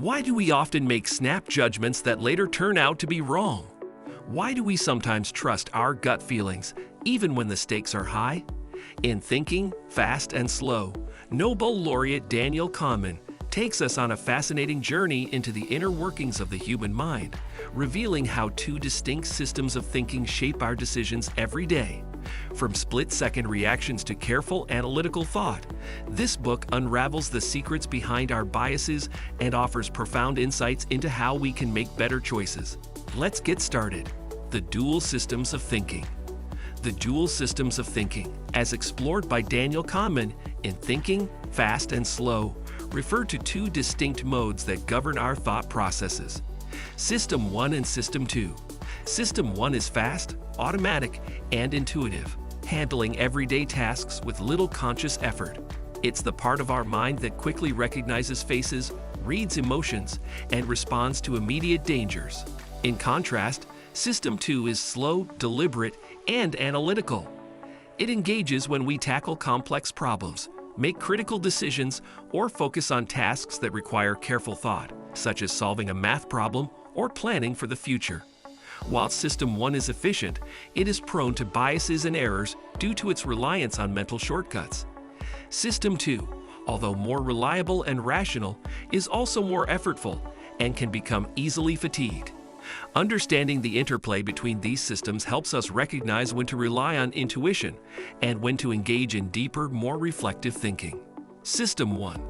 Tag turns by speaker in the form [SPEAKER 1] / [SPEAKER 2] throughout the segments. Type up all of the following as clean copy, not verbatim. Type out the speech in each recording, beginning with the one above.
[SPEAKER 1] Why do we often make snap judgments that later turn out to be wrong? Why do we sometimes trust our gut feelings, even when the stakes are high? In Thinking, Fast and Slow, Nobel laureate Daniel Kahneman takes us on a fascinating journey into the inner workings of the human mind, revealing how two distinct systems of thinking shape our decisions every day. From split-second reactions to careful analytical thought, this book unravels the secrets behind our biases and offers profound insights into how we can make better choices. Let's get started. The dual systems of thinking. The dual systems of thinking, as explored by Daniel Kahneman in Thinking, Fast and Slow, refer to two distinct modes that govern our thought processes: System 1 and System 2. System 1 is fast, automatic, and intuitive, handling everyday tasks with little conscious effort. It's the part of our mind that quickly recognizes faces, reads emotions, and responds to immediate dangers. In contrast, System 2 is slow, deliberate, and analytical. It engages when we tackle complex problems, make critical decisions, or focus on tasks that require careful thought, such as solving a math problem or planning for the future. While System 1 is efficient, it is prone to biases and errors due to its reliance on mental shortcuts. System 2, although more reliable and rational, is also more effortful and can become easily fatigued. Understanding the interplay between these systems helps us recognize when to rely on intuition and when to engage in deeper, more reflective thinking. System 1,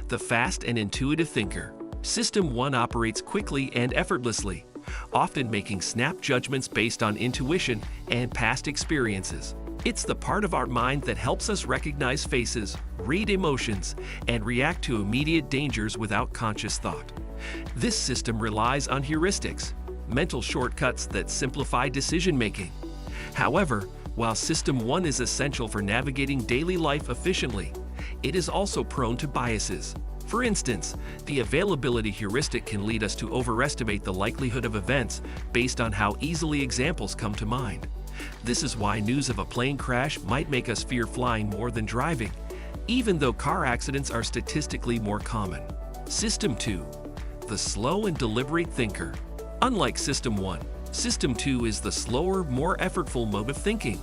[SPEAKER 1] the fast and intuitive thinker. System 1 operates quickly and effortlessly, often making snap judgments based on intuition and past experiences. It's the part of our mind that helps us recognize faces, read emotions, and react to immediate dangers without conscious thought. This system relies on heuristics, mental shortcuts that simplify decision-making. However, while System 1 is essential for navigating daily life efficiently, it is also prone to biases. For instance, the availability heuristic can lead us to overestimate the likelihood of events based on how easily examples come to mind. This is why news of a plane crash might make us fear flying more than driving, even though car accidents are statistically more common. System 2, the slow and deliberate thinker. Unlike System 1, System 2 is the slower, more effortful mode of thinking.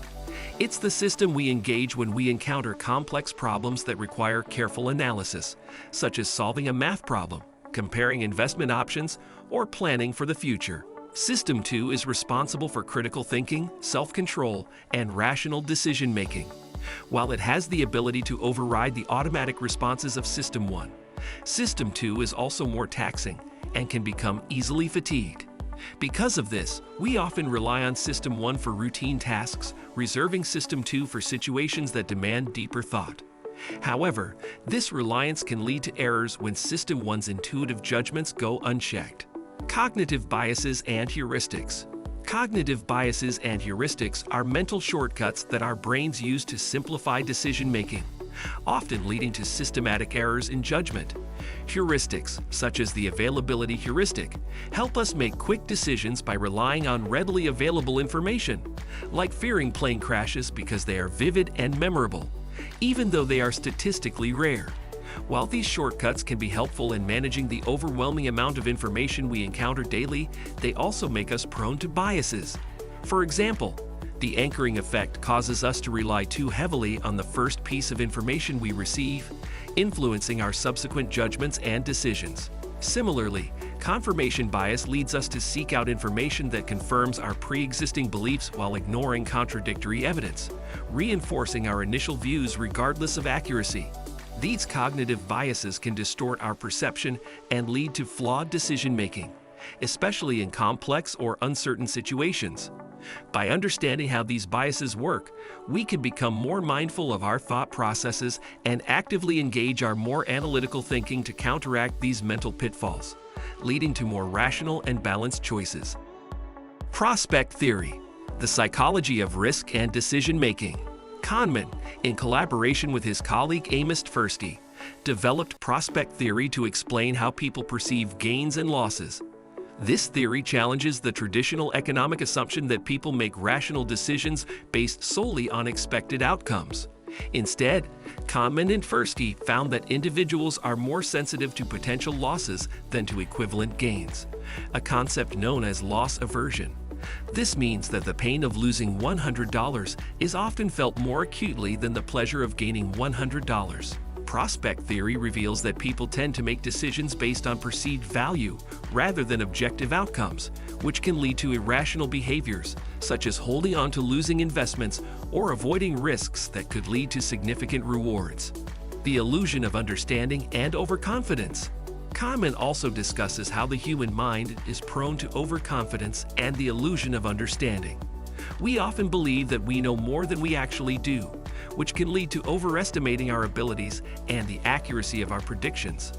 [SPEAKER 1] It's the system we engage when we encounter complex problems that require careful analysis, such as solving a math problem, comparing investment options, or planning for the future. System 2 is responsible for critical thinking, self-control, and rational decision-making. While it has the ability to override the automatic responses of System 1, System 2 is also more taxing and can become easily fatigued. Because of this, we often rely on System 1 for routine tasks, reserving System 2 for situations that demand deeper thought. However, this reliance can lead to errors when System 1's intuitive judgments go unchecked. Cognitive biases and heuristics. Cognitive biases and heuristics are mental shortcuts that our brains use to simplify decision-making, often leading to systematic errors in judgment. Heuristics, such as the availability heuristic, help us make quick decisions by relying on readily available information, like fearing plane crashes because they are vivid and memorable, even though they are statistically rare. While these shortcuts can be helpful in managing the overwhelming amount of information we encounter daily, they also make us prone to biases. For example, the anchoring effect causes us to rely too heavily on the first piece of information we receive, influencing our subsequent judgments and decisions. Similarly, confirmation bias leads us to seek out information that confirms our pre-existing beliefs while ignoring contradictory evidence, reinforcing our initial views regardless of accuracy. These cognitive biases can distort our perception and lead to flawed decision-making, especially in complex or uncertain situations. By understanding how these biases work, we can become more mindful of our thought processes and actively engage our more analytical thinking to counteract these mental pitfalls, leading to more rational and balanced choices. Prospect theory, the psychology of risk and decision-making. Kahneman, in collaboration with his colleague Amos Tversky, developed prospect theory to explain how people perceive gains and losses. This theory challenges the traditional economic assumption that people make rational decisions based solely on expected outcomes. Instead, Kahneman and Tversky found that individuals are more sensitive to potential losses than to equivalent gains, a concept known as loss aversion. This means that the pain of losing $100 is often felt more acutely than the pleasure of gaining $100. Prospect theory reveals that people tend to make decisions based on perceived value rather than objective outcomes, which can lead to irrational behaviors, such as holding on to losing investments or avoiding risks that could lead to significant rewards. The illusion of understanding and overconfidence. Kahneman also discusses how the human mind is prone to overconfidence and the illusion of understanding. We often believe that we know more than we actually do, which can lead to overestimating our abilities and the accuracy of our predictions.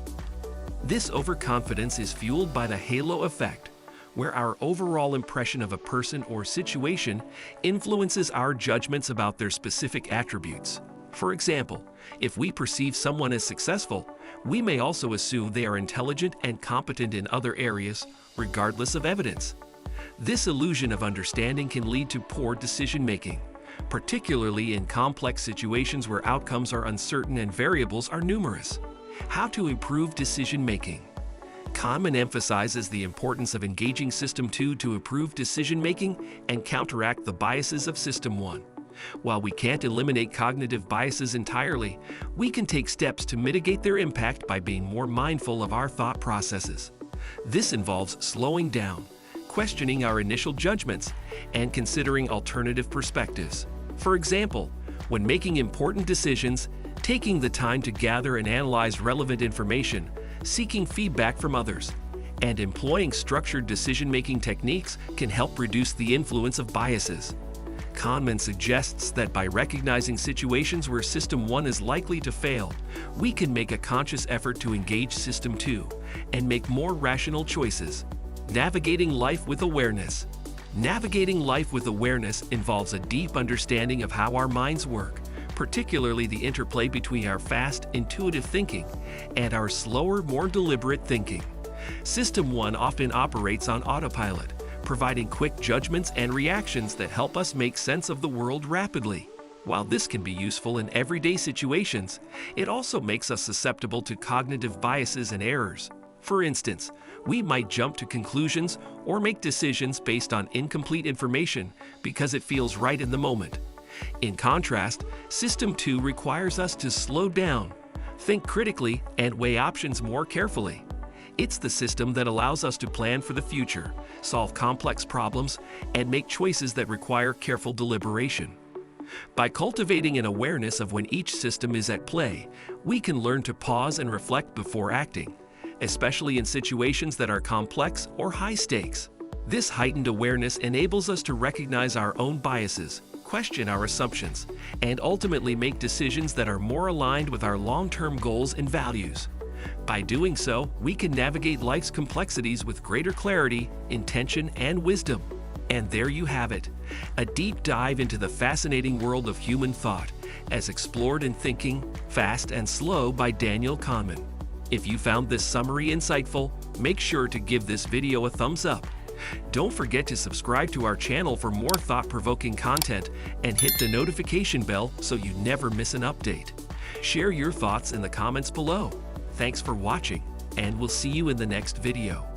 [SPEAKER 1] This overconfidence is fueled by the halo effect, where our overall impression of a person or situation influences our judgments about their specific attributes. For example, if we perceive someone as successful, we may also assume they are intelligent and competent in other areas, regardless of evidence. This illusion of understanding can lead to poor decision-making, particularly in complex situations where outcomes are uncertain and variables are numerous. How to improve decision-making. Kahneman emphasizes the importance of engaging System 2 to improve decision-making and counteract the biases of System 1. While we can't eliminate cognitive biases entirely, we can take steps to mitigate their impact by being more mindful of our thought processes. This involves slowing down, questioning our initial judgments, and considering alternative perspectives. For example, when making important decisions, taking the time to gather and analyze relevant information, seeking feedback from others, and employing structured decision-making techniques can help reduce the influence of biases. Kahneman suggests that by recognizing situations where System 1 is likely to fail, we can make a conscious effort to engage System 2 and make more rational choices. Navigating life with awareness. Navigating life with awareness involves a deep understanding of how our minds work, particularly the interplay between our fast, intuitive thinking and our slower, more deliberate thinking. System 1 often operates on autopilot, providing quick judgments and reactions that help us make sense of the world rapidly. While this can be useful in everyday situations, it also makes us susceptible to cognitive biases and errors. For instance, we might jump to conclusions or make decisions based on incomplete information because it feels right in the moment. In contrast, System 2 requires us to slow down, think critically, and weigh options more carefully. It's the system that allows us to plan for the future, solve complex problems, and make choices that require careful deliberation. By cultivating an awareness of when each system is at play, we can learn to pause and reflect before acting, especially in situations that are complex or high stakes. This heightened awareness enables us to recognize our own biases, question our assumptions, and ultimately make decisions that are more aligned with our long-term goals and values. By doing so, we can navigate life's complexities with greater clarity, intention, and wisdom. And there you have it, a deep dive into the fascinating world of human thought, as explored in Thinking, Fast and Slow by Daniel Kahneman. If you found this summary insightful, make sure to give this video a thumbs up. Don't forget to subscribe to our channel for more thought-provoking content and hit the notification bell so you never miss an update. Share your thoughts in the comments below. Thanks for watching, and we'll see you in the next video.